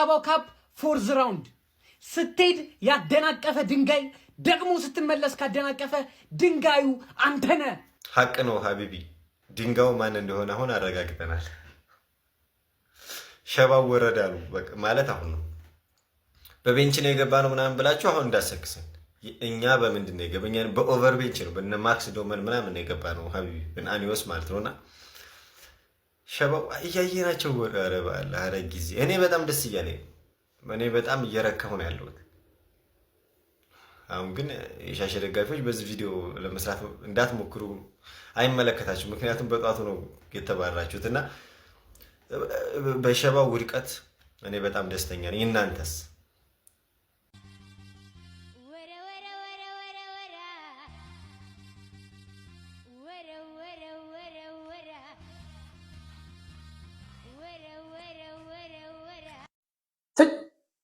ካራባው ካፕ ፎርዝ ራውንድ ስትሄድ ያደናቀፈ ድንጋይ ደግሞ ስትመለስ ካደናቀፈ ድንጋዩ አንተነ ሐቅ ነው ሀቢቢ ድንጋው ማን እንደሆነ አሁን አረጋግጠናል ሸባው ወረዳሉ ማለት አሁን ነው በቤንች ነው የገባነው ምናምን ብላችሁ አሁን እንዳሰክሰን እኛ በምንድን ነው የገበኛን በኦቨር ቤንች ነው በእነ ማክስ ዶመን ምናምን ነው የገባነው ሀቢቢ በአኒዮስ ማለት ነውና ሸባው እያየናቸው ወረባ አለ ጊዜ እኔ በጣም ደስ እያለኝ እኔ በጣም እየረካሁ ነው ያለሁት አሁን ግን የሻሸ ደጋፊዎች በዚህ ቪዲዮ ለመስራት እንዳትሞክሩ አይመለከታችሁ ምክንያቱም በጧቱ ነው የተባራችሁትና በሸባው ውድቀት እኔ በጣም ደስተኛ ነኝ እናንተስ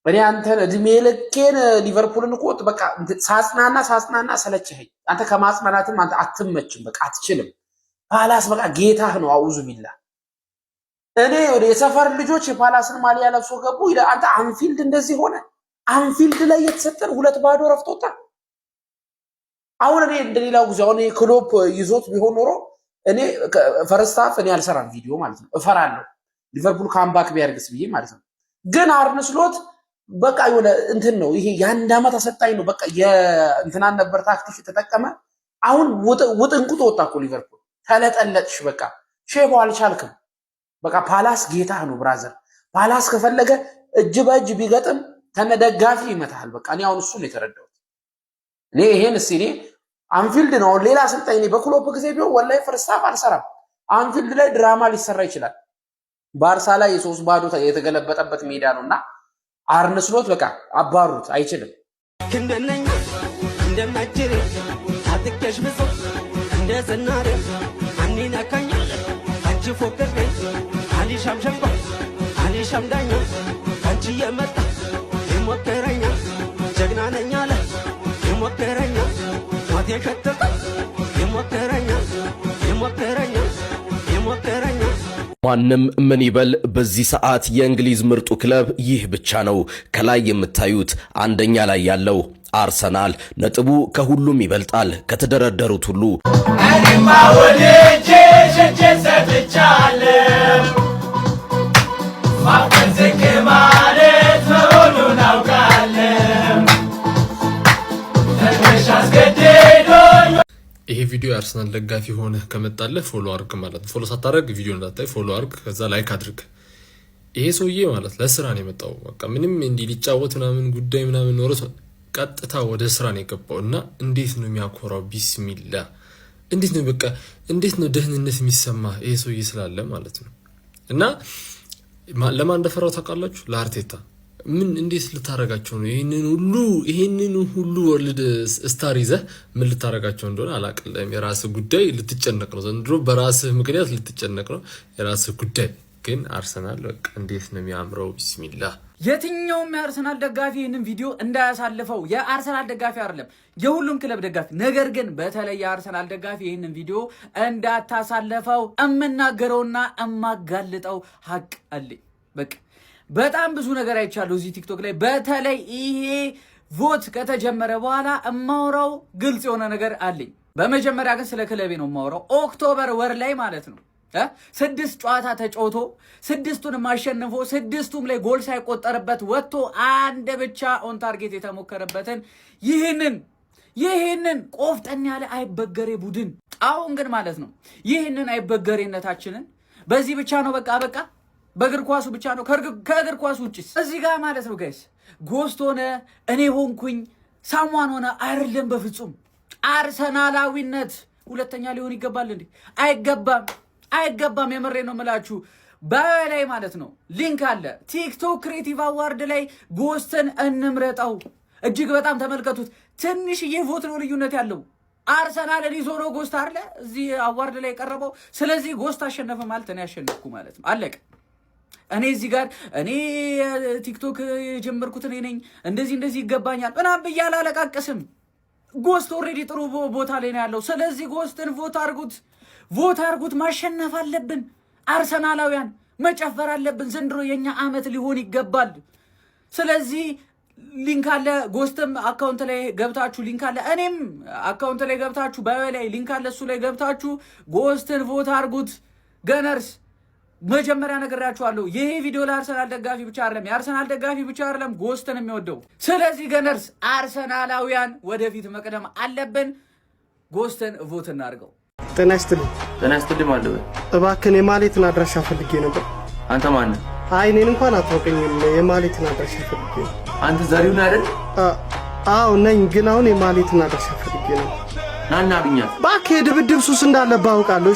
እኔ አንተን እድሜ ልኬን ሊቨርፑልን ቆጥ በቃ ሳጽናና ሰለቸኸኝ አንተ ከማጽናናትም አንተ አትመችም በቃ አትችልም ፓላስ በቃ ጌታህ ነው አውዙ ቢላ እኔ ወደ የሰፈር ልጆች የፓላስን ማሊያ ለብሶ ገቡ ይላል አንተ አንፊልድ እንደዚህ ሆነ አንፊልድ ላይ የተሰጠን 2-0 ረፍቶታ አሁን እኔ እንደሌላው ጊዜ አሁን ክሎፕ ይዞት ቢሆን ኖሮ እኔ ፈርስት ሃፍ እኔ አልሰራም ቪዲዮ ማለት ነው እፈራለሁ ሊቨርፑል ካምባክ ቢያርግስ ብዬ ማለት ነው ግን አርነ ስሎት በቃ የሆነ እንትን ነው ይሄ የአንድ አመት አሰልጣኝ ነው በቃ የእንትናን ነበር ታክቲክ ተጠቀመ አሁን ውጥንቁጥ ወጣ እኮ ሊቨርፑል ተለጠለጥሽ በቃ ሼቦ አልቻልክም በቃ ፓላስ ጌታ ነው ብራዘር ፓላስ ከፈለገ እጅ በእጅ ቢገጥም ተነደጋፊ ይመታል በቃ እኔ አሁን እሱ ነው የተረዳሁት እኔ ይሄን እስቲ እኔ አንፊልድ ነው ሌላ አሰልጣኝ ነው በክሎፕ ጊዜ ቢሆን ወላሂ ፍርስታፍ አልሰራም አንፊልድ ላይ ድራማ ሊሰራ ይችላል ባርሳ ላይ የ3-0 የተገለበጠበት ሜዳ ነውና አርነ ስሎት በቃ አባሩት አይችልም እንደነኝ እንደማጅሪ አጥቄሽ ብዙ እንደዘናረ አንይናካኝ አንቺ ፎከረ አሊ ሻምሸንቆ አሊ ሻምዳኛ አንቺ የመጣ ይሞከረኛ ጀግና ነኝ አለ ይሞከረኛ ሞት የከተተ ይሞከረኛ ማንም ምን ይበል በዚህ ሰዓት የእንግሊዝ ምርጡ ክለብ ይህ ብቻ ነው ከላይ የምታዩት አንደኛ ላይ ያለው አርሰናል ነጥቡ ከሁሉም ይበልጣል ከተደረደሩት ሁሉ እኔማ ወልጄ ሸቼ ሰጥቻለሁ ማፈን ዝቅ ማለት መሆኑን አውቃለሁ ተንሽ አስገድዶኝ ይሄ ቪዲዮ የአርሰናል ደጋፊ ሆነ ከመጣለ ፎሎ አርግ ማለት ነው ፎሎ ሳታረግ ቪዲዮ እንዳታይ ፎሎ አርግ ከዛ ላይክ አድርግ ይሄ ሰውዬ ማለት ለስራ ነው የመጣው በቃ ምንም እንዲ ሊጫወት ምናምን ጉዳይ ምናምን ኖሮ ቀጥታ ወደ ስራ ነው የገባውና እንዴት ነው የሚያኮራው ቢስሚላ እንዴት ነው በቃ እንዴት ነው ደህንነት የሚሰማ ይሄ ሰውዬ ስላለ ማለት ነው እና ለማን እንደፈራው ታውቃላችሁ ለአርቴታ ምን እንዴት ልታረጋቸው ነው ይሄንን ሁሉ ወርልድ ስታር ይዘህ ምን ልታረጋቸው እንደሆነ አላቀለም የራስህ ጉዳይ ልትጨነቅ ነው ዘንድሮ በራስህ ምክንያት ልትጨነቅ ነው የራስህ ጉዳይ ግን አርሰናል በቃ እንዴት ነው የሚያምረው ቢስሚላህ የትኛውም የአርሰናል ደጋፊ ይህንን ቪዲዮ እንዳያሳልፈው የአርሰናል ደጋፊ አይደለም የሁሉም ክለብ ደጋፊ ነገር ግን በተለይ የአርሰናል ደጋፊ ይህንን ቪዲዮ እንዳታሳልፈው እምናገረውና እማጋልጠው ሀቅ አለኝ በቃ በጣም ብዙ ነገር አይቻለሁ እዚህ ቲክቶክ ላይ በተለይ ይሄ ቮት ከተጀመረ በኋላ እማውራው ግልጽ የሆነ ነገር አለኝ በመጀመሪያ ግን ስለ ክለቤ ነው እማውራው ኦክቶበር ወር ላይ ማለት ነው 6 ጨዋታ ተጫውቶ 6ቱን ማሸነፎ 6ቱም ላይ ጎል ሳይቆጠርበት ወጥቶ አንድ ብቻ ኦን ታርጌት የተሞከረበትን ይህንን ቆፍጠን ያለ አይበገሬ ቡድን አሁን ግን ማለት ነው ይህንን አይበገሬነታችንን በዚህ ብቻ ነው በቃ በእግር ኳሱ ብቻ ነው ከእግር ኳሱ ውጪስ እዚህ ጋር ማለት ነው ጋይስ ጎስት ሆነ እኔ ሆንኩኝ ሳሟን ሆነ አይደለም በፍጹም አርሰናላዊነት ሁለተኛ ሊሆን ይገባል እንዴ አይገባም የመሬ ነው መላችሁ በላይ ማለት ነው ሊንክ አለ ቲክቶክ ክሬቲቭ አዋርድ ላይ ጎስትን እንምረጣው እጅግ በጣም ተመልከቱት ትንሽዬ ቮት ነው ልዩነት ያለው አርሰናል ይዞ ነው ጎስት አይደለ እዚህ አዋርድ ላይ ቀርበው ስለዚህ ጎስት አሸነፈ ማለት እኔ አሸነፍኩ ማለት ነው አለቀ እኔ እዚህ ጋር እኔ ቲክቶክ የጀመርኩት እኔ ነኝ እንደዚህ ይገባኛል ምናምን ብያለሁ አለቃቀስም ጎስት ኦሬዲ ጥሩ ቦታ ላይ ነው ያለው ስለዚህ ጎስትን ቮት አርጉት ማሸነፍ አለብን አርሰናላውያን መጨፈር አለብን ዘንድሮ የኛ አመት ሊሆን ይገባል ስለዚህ ሊንክ አለ፣ ጎስትም አካውንት ላይ ገብታችሁ ሊንክ አለ፣ እኔም አካውንት ላይ ገብታችሁ በላይ ሊንክ አለ፣ እሱ ላይ ገብታችሁ ጎስትን ቮት አድርጉት። ገነርስ መጀመሪያ ነግራችኋለሁ፣ ይሄ ቪዲዮ ለአርሰናል ደጋፊ ብቻ አይደለም፣ የአርሰናል ደጋፊ ብቻ አይደለም ጎስትን የሚወደው። ስለዚህ ገነርስ አርሰናላውያን ወደፊት መቅደም አለብን። ጎስትን ቮት እናድርገው። ጤና ይስጥልኝ። ጤና ይስጥልኝ ማለት ነው። እባክህን የማሌትን አድራሻ ፈልጌ ነበር። አንተ ማን ነህ? አይ እኔን እንኳን አታውቀኝም። የማሌትን አድራሻ ፈልጌ ነው። አንተ ዘሪሁን አይደል? አዎ ነኝ፣ ግን አሁን የማሌትን አድራሻ ፈልጌ ነው። ናና አግኛት። እባክህ የድብድብ ሱስ እንዳለብህ አውቃለሁ።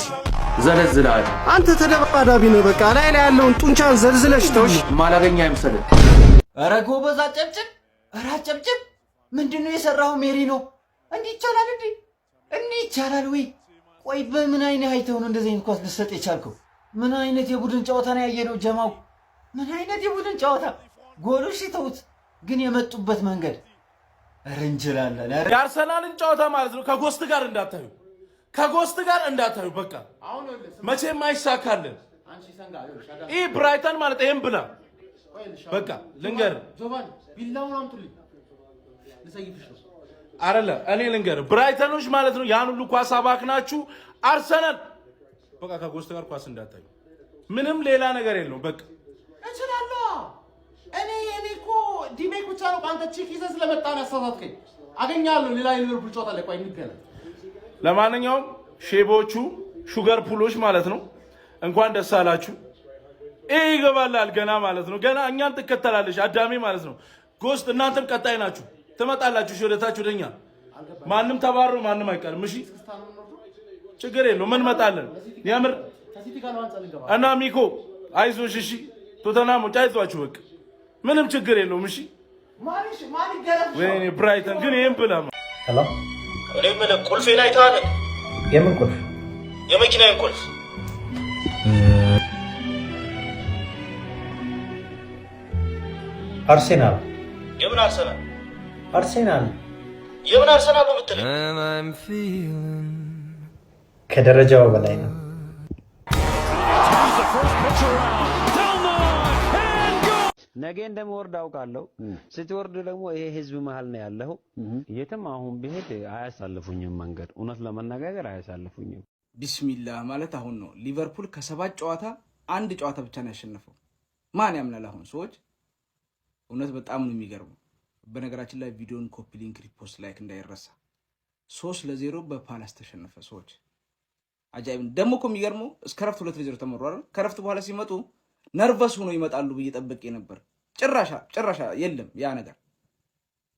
ዘለዝልሃል። አንተ ተደባዳቢ ነው። በቃ ላይ ያለውን ጡንቻን ዘልዝለሽ ተውሽ። ማላገኛ አይመስልህ። ኧረ ጎበዝ አጨብጭብ! ኧረ አጨብጭብ! ምንድነው የሰራው? ሜሪ ነው እንዲህ ይቻላል? እንዲህ ይቻላል ወይ? ቆይ በምን አይነት አይተው ነው እንደዚህ አይነት ኳስ ልሰጥ የቻልከው? ምን አይነት የቡድን ጨዋታ ነው ያየነው ጀማው? ምን አይነት የቡድን ጨዋታ! ጎሎሽ ተውት፣ ግን የመጡበት መንገድ ኧረ እንችላለን። የአርሰናልን ጨዋታ ማለት ነው ከጎስት ጋር እንዳታዩ፣ ከጎስት ጋር እንዳታዩ። በቃ መቼም አይሳካልን። ይህ ብራይተን ማለት ይሄን ብላ በቃ ልንገር አይደለ እኔ ልንገር ብራይተኖች ማለት ነው ያን ሁሉ ኳስ አባክናችሁ አርሰናል በቃ ከጎስት ጋር ኳስ እንዳታዩ። ምንም ሌላ ነገር የለውም። በቃ እችላለሁ። እኔ እኮ ዲሜክ ብቻ ነው አንተ ቼክ ይዘህ ስለመጣ ነው ያሳሳትከኝ። አገኛለሁ ሌላ ሊቨርፑል ጨዋታ ላይ ቆይ እንገናኝ። ለማንኛውም ሼቦቹ ሹገር ፑሎች ማለት ነው እንኳን ደስ አላችሁ። ይሄ ይገባላል ገና ማለት ነው። ገና እኛን ትከተላለች አዳሜ ማለት ነው። ጎስት እናንተም ቀጣይ ናችሁ፣ ትመጣላችሁ ወደታችሁ ወደኛ። ማንም ተባሮ ማንም አይቀርም። እሺ ችግር የለውም እንመጣለን። የምር እና ሚኮ አይዞሽ። እሺ ቶተናሞች አይዟችሁ በቃ ምንም ችግር የለውም። እሺ ወይኔ ብራይተን ግን ይሄን ብላ ሄሎ እኔ ምን ቁልፌን አይተሃል? የምን ቁልፍ? የመኪናዬን ቁልፍ። አርሴናል። የምን አርሰናል? አርሴናል የምን አርሰናል ነው የምትለኝ? ከደረጃው በላይ ነው። ነገ እንደምወርድ አውቃለሁ። ስትወርድ ደግሞ ይሄ ህዝብ መሀል ነው ያለው። የትም አሁን ብሄድ አያሳልፉኝም፣ መንገድ እውነት ለመነጋገር አያሳልፉኝም። ቢስሚላህ ማለት አሁን ነው። ሊቨርፑል ከ7 ጨዋታ 1 ጨዋታ ብቻ ነው ያሸነፈው። ማን ያምናል? አሁን ሰዎች እውነት በጣም ነው የሚገርመው። በነገራችን ላይ ቪዲዮን ኮፒ ሊንክ፣ ሪፖስት፣ ላይክ እንዳይረሳ። 3-0 በፓላስ ተሸነፈ። ሰዎች አጃይብ። ደግሞ እኮ የሚገርመው እስከ ረፍት 2-0 ተመሩ አይደል? ከረፍት በኋላ ሲመጡ ነርቨስ ሆኖ ይመጣሉ ብዬ ጠብቄ ነበር። ጭራሻ የለም ያ ነገር፣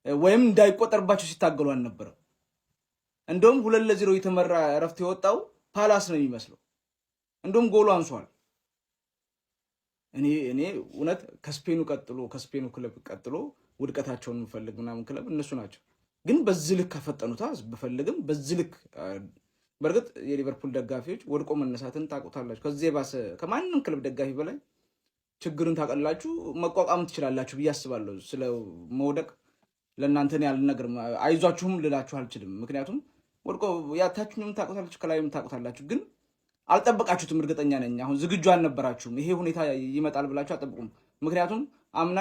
ወይም እንዳይቆጠርባቸው ሲታገሉ አልነበረም። እንደውም 2-0 የተመራ ረፍት የወጣው ፓላስ ነው የሚመስለው። እንደውም ጎሉ አንሷል። እኔ እውነት ከስፔኑ ክለብ ቀጥሎ ውድቀታቸውን የምፈልግ ምናምን ክለብ እነሱ ናቸው። ግን በዚህ ልክ ከፈጠኑታ ብፈልግም በዚህ ልክ በእርግጥ የሊቨርፑል ደጋፊዎች ወድቆ መነሳትን ታውቁታላችሁ። ከዚህ የባሰ ከማንም ክለብ ደጋፊ በላይ ችግርን ታቀላችሁ መቋቋም ትችላላችሁ ብዬ አስባለሁ። ስለ መውደቅ ለእናንተ ያልነገር አይዟችሁም ልላችሁ አልችልም። ምክንያቱም ወድቆ ያታችሁንም ታውቁታላችሁ፣ ከላይም ታውቁታላችሁ። ግን አልጠበቃችሁትም፣ እርግጠኛ ነኝ። አሁን ዝግጁ አልነበራችሁም። ይሄ ሁኔታ ይመጣል ብላችሁ አጠብቁም። ምክንያቱም አምና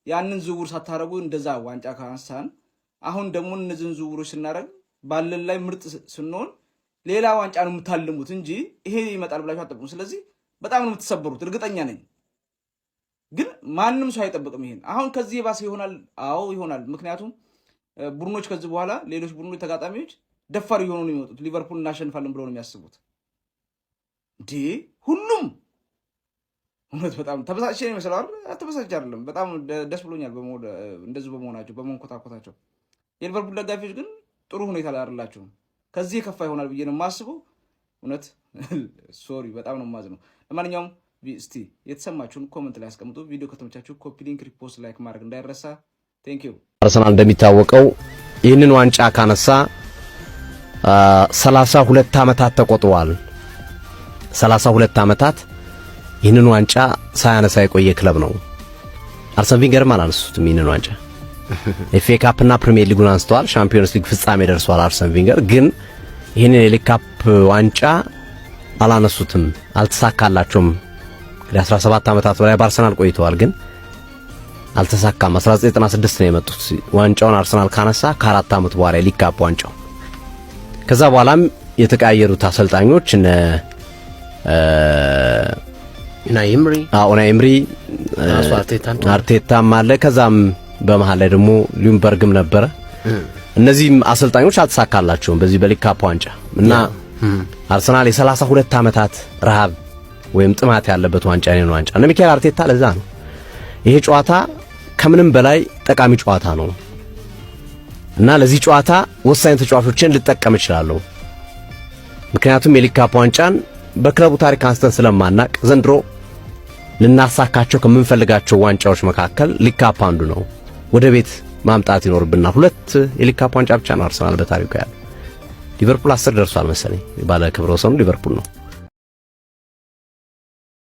ያንን ዝውውር ሳታረጉ እንደዛ ዋንጫ ካንሳን፣ አሁን ደግሞ እነዚህን ዝውውሮች ስናረግ ባለን ላይ ምርጥ ስንሆን ሌላ ዋንጫ ነው የምታልሙት እንጂ ይሄ ይመጣል ብላችሁ አጠብቁም። ስለዚህ በጣም ነው የምትሰበሩት፣ እርግጠኛ ነኝ። ግን ማንም ሰው አይጠብቅም ይሄን። አሁን ከዚህ የባሰ ይሆናል። አዎ ይሆናል። ምክንያቱም ቡድኖች ከዚህ በኋላ ሌሎች ቡድኖች ተጋጣሚዎች ደፋር እየሆኑ ነው የሚወጡት። ሊቨርፑል እናሸንፋለን ብለው ነው የሚያስቡት። እንዴ ሁሉም እውነት በጣም ተበሳጭ ነው ይመስላል። ተበሳጭ አይደለም፣ በጣም ደስ ብሎኛል እንደዚህ በመሆናቸው በመንኮታኮታቸው። የሊቨርፑል ደጋፊዎች ግን ጥሩ ሁኔታ ላይ አይደላቸውም። ከዚህ የከፋ ይሆናል ብዬ ነው የማስበው። እውነት ሶሪ፣ በጣም ነው የማዝነው። ለማንኛውም እስቲ የተሰማችሁን ኮመንት ላይ አስቀምጡ። ቪዲዮ ከተመቻችሁ ኮፒ ሊንክ፣ ሪፖስት፣ ላይክ ማድረግ እንዳይረሳ። ቴንክ ዩ። አርሰናል እንደሚታወቀው ይህንን ዋንጫ ካነሳ 32 ዓመታት ተቆጥረዋል። 32 ዓመታት ይህንን ዋንጫ ሳያነሳ የቆየ ክለብ ነው። አርሰን ቪንገርም አላነሱትም ይህንን ዋንጫ። ኤፍኤ ካፕ እና ፕሪሚየር ሊጉን አንስተዋል። ሻምፒዮንስ ሊግ ፍጻሜ ደርሷል። አርሰን ቪንገር ግን ይህንን የሊግ ካፕ ዋንጫ አላነሱትም፣ አልተሳካላቸውም። 17 ዓመታት በላይ በአርሰናል ቆይተዋል። ግን አልተሳካም። 1996 ነው የመጡት። ዋንጫውን አርሰናል ካነሳ ከ4 ዓመት በኋላ ሊግ ካፕ ዋንጫው። ከዛ በኋላም የተቀያየሩት አሰልጣኞች እነ ኡናይ ኤምሪ አርቴታም አለ። ከዛም በመሃል ላይ ደግሞ ሊምበርግም ነበረ። እነዚህም አሰልጣኞች አልተሳካላቸውም በዚህ በሊግ ካፕ ዋንጫ እና አርሰናል የ32 ዓመታት ረሃብ ወይም ጥማት ያለበት ዋንጫ ነው ዋንጫ እና ሚካኤል አርቴታ ለዛ ነው ይሄ ጨዋታ ከምንም በላይ ጠቃሚ ጨዋታ ነው እና ለዚህ ጨዋታ ወሳኝ ተጫዋቾችን ልጠቀም እችላለሁ። ምክንያቱም የሊግ ካፕ ዋንጫን በክለቡ ታሪክ አንስተን ስለማናቅ ዘንድሮ ልናሳካቸው ከምንፈልጋቸው ዋንጫዎች መካከል ሊግ ካፕ አንዱ ነው። ወደ ቤት ማምጣት ይኖርብና 2 የሊግ ካፕ ዋንጫ ብቻ ነው አርሰናል በታሪኩ ያለው። ሊቨርፑል 10 ደርሷል መሰለኝ። ባለ ክብረ ወሰኑ ሊቨርፑል ነው።